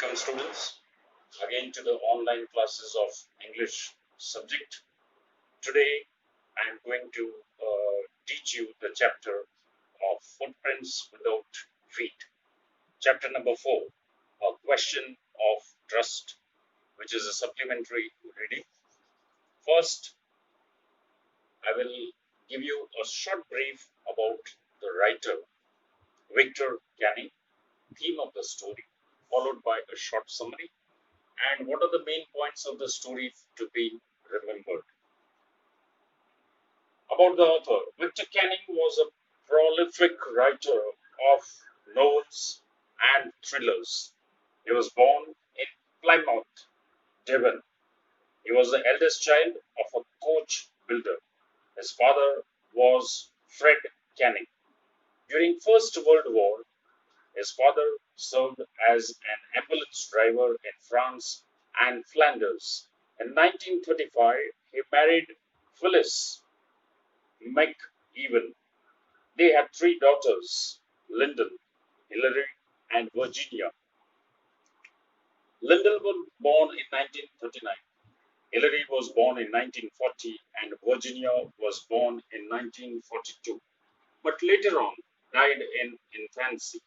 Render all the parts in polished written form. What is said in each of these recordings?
Welcome students again to the online classes of English subject. Today I am going to teach you the chapter of footprints without feet. Chapter number 4, a question of trust, which is a supplementary reading. First, I will give you a short brief about the writer, Victor Canning, theme of the story, followed by a short summary and what are the main points of the story to be remembered. About the author, Victor Canning was a prolific writer of novels and thrillers. He was born in Plymouth, Devon. He was the eldest child of a coach builder. His father was Fred Canning. During First World War, his father served as an ambulance driver in France and Flanders. In 1935, he married Phyllis McEwen. They had three daughters, Lyndon, Hilary, and Virginia. Lyndon was born in 1939. Hilary was born in 1940 and Virginia was born in 1942, but later on died in infancy.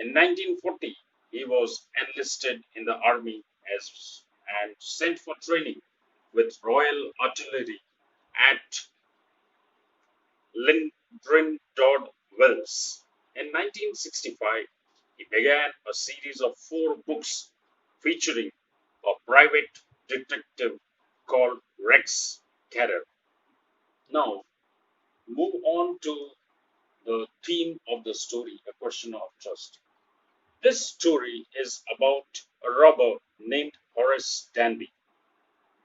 In 1940, he was enlisted in the army and sent for training with Royal Artillery at Lyndon Wells. In 1965, he began a series of 4 books featuring a private detective called Rex Terror. Now, move on to the theme of the story, a question of trust. This story is about a robber named Horace Danby.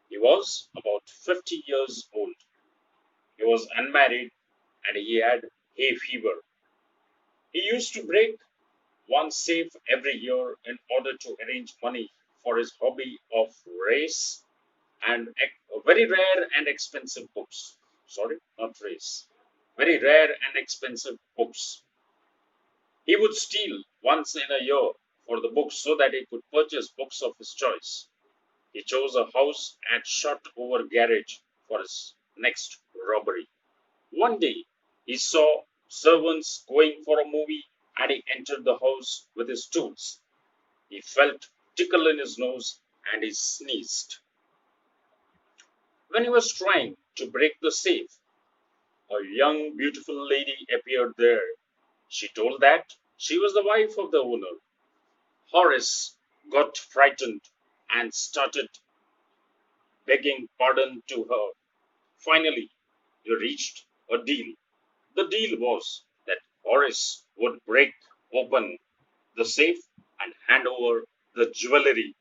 He was about 50 years old. He was unmarried and he had hay fever. He used to break one safe every year in order to arrange money for his hobby of race and very rare and expensive books. Sorry, not race. Very rare and expensive books. He would steal once in a year for the books so that he could purchase books of his choice. He chose a house and shot over garage for his next robbery. One day, he saw servants going for a movie and he entered the house with his tools. He felt tickle in his nose and he sneezed. When he was trying to break the safe, a young, beautiful lady appeared there. She told that she was the wife of the owner. Horace got frightened and started begging pardon to her. Finally, they reached a deal. The deal was that Horace would break open the safe and hand over the jewelry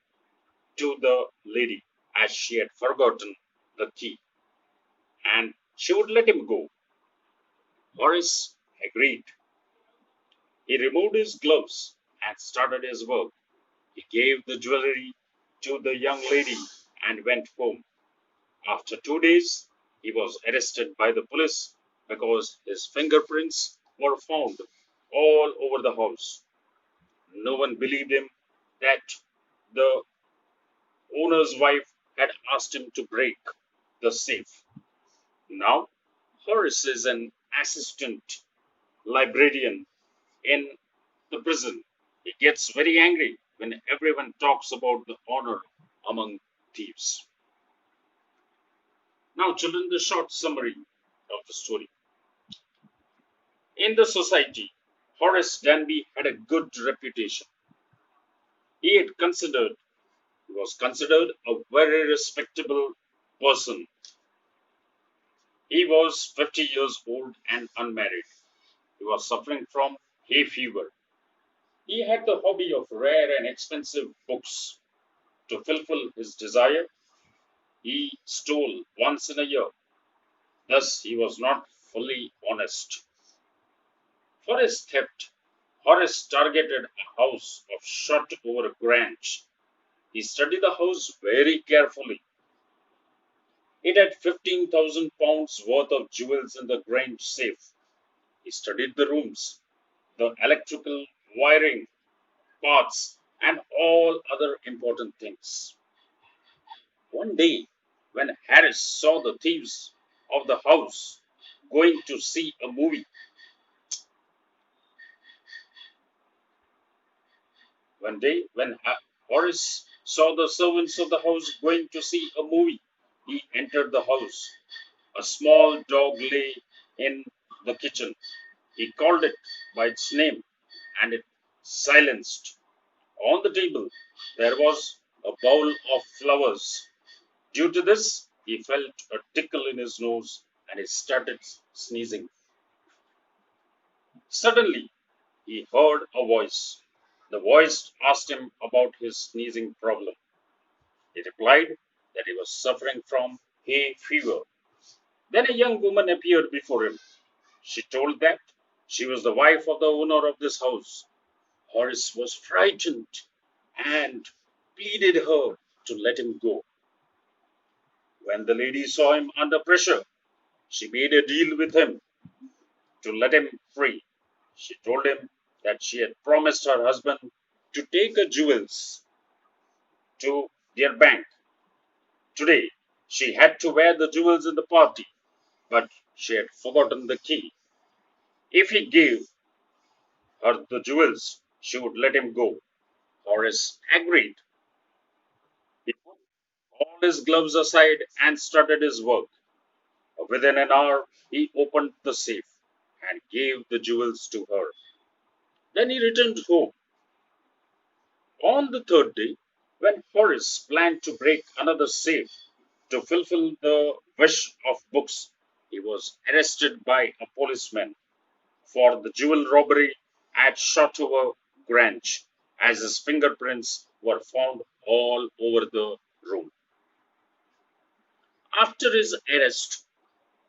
to the lady as she had forgotten the key, and she would let him go. Horace agreed. He removed his gloves and started his work. He gave the jewelry to the young lady and went home. After 2 days, he was arrested by the police because his fingerprints were found all over the house. No one believed him that the owner's wife had asked him to break the safe. Now, Horace is an assistant librarian in the prison. He gets very angry when everyone talks about the honor among thieves. Now, children, the short summary of the story. In the society, Horace Danby had a good reputation. He was considered a very respectable person. He was 50 years old and unmarried. He was suffering from hay fever. He had the hobby of rare and expensive books. To fulfill his desire, he stole once in a year. Thus, he was not fully honest. For his theft, Horace targeted a house of shot over Grange. He studied the house very carefully. It had £15,000 worth of jewels in the Grange safe. He studied the rooms, the electrical wiring, paths, and all other important things. One day, when Harris saw the thieves of the house going to see a movie, one day when Horace saw the servants of the house going to see a movie, he entered the house. A small dog lay in the kitchen. He called it by its name and it silenced. On the table there was a bowl of flowers. Due to this, he felt a tickle in his nose and he started sneezing. Suddenly, he heard a voice. The voice asked him about his sneezing problem. He replied that he was suffering from hay fever. Then a young woman appeared before him. She told that she was the wife of the owner of this house. Horace was frightened and pleaded her to let him go. When the lady saw him under pressure, she made a deal with him to let him free. She told him that she had promised her husband to take her jewels to their bank. Today, she had to wear the jewels in the party, but she had forgotten the key. If he gave her the jewels, she would let him go. Horace agreed. He put all his gloves aside and started his work. Within an hour, he opened the safe and gave the jewels to her. Then he returned home. On the third day, when Horace planned to break another safe to fulfill the wish of books, he was arrested by a policeman for the jewel robbery at Shotover Grange, as his fingerprints were found all over the room. After his arrest,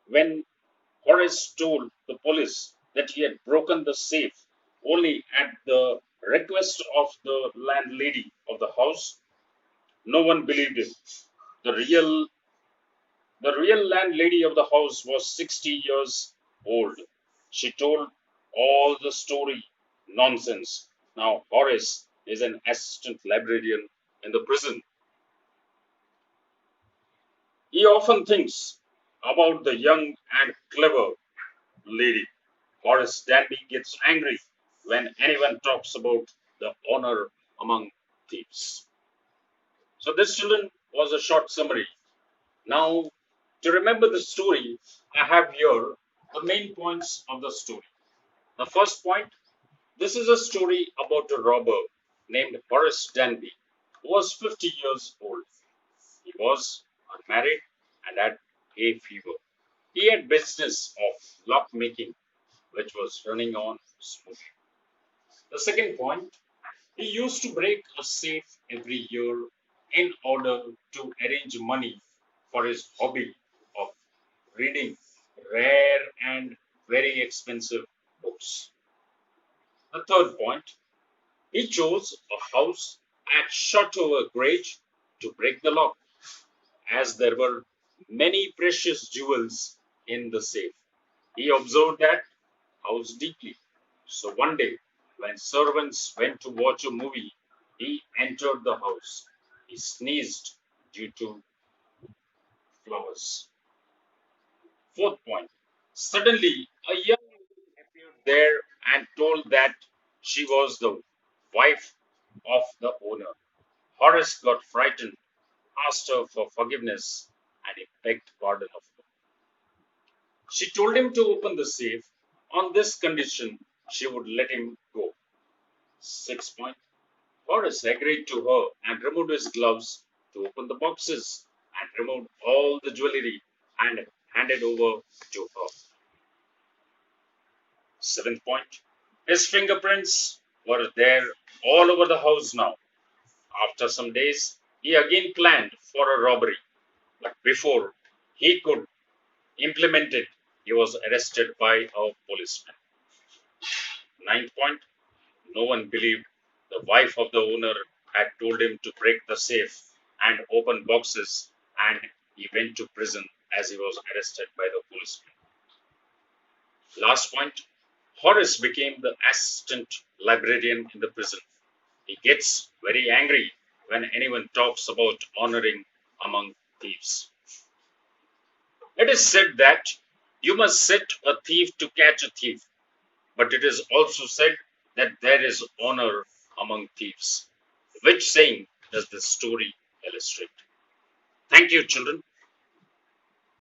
when Horace told the police that he had broken the safe only at the request of the landlady of the house, no one believed him. The real the real landlady of the house was 60 years old. She told all the story nonsense. Now Horace is an assistant librarian in the prison. He often thinks about the young and clever lady. Horace Danby gets angry when anyone talks about the honor among thieves. So this, children, was a short summary. Now, to remember the story, I have here the main points of the story. The first point, this is a story about a robber named Horace Danby, who was 50 years old. He was unmarried and had hay fever. He had business of lock making, which was running on smoothly. The second point, he used to break a safe every year in order to arrange money for his hobby of reading rare and very expensive books. The third point, he chose a house at Shotover Grange to break the lock, as there were many precious jewels in the safe. He observed that house deeply. So one day, when servants went to watch a movie, he entered the house. He sneezed due to flowers. Fourth point. Suddenly, a young woman appeared there and told that she was the wife of the owner. Horace got frightened, asked her for forgiveness, and he begged pardon of her. She told him to open the safe. On this condition, she would let him go. Sixth point. Horace agreed to her and removed his gloves to open the boxes and removed all the jewelry and handed over to her. Seventh point. His fingerprints were there all over the house now. After some days, he again planned for a robbery, but before he could implement it, he was arrested by a policeman. Ninth point. No one believed the wife of the owner had told him to break the safe and open boxes, and he went to prison as he was arrested by the policeman. Last point, Horace became the assistant librarian in the prison. He gets very angry when anyone talks about honoring among thieves. It is said that you must set a thief to catch a thief, but it is also said that there is honor among thieves. Which saying does this story illustrate? Thank you, children.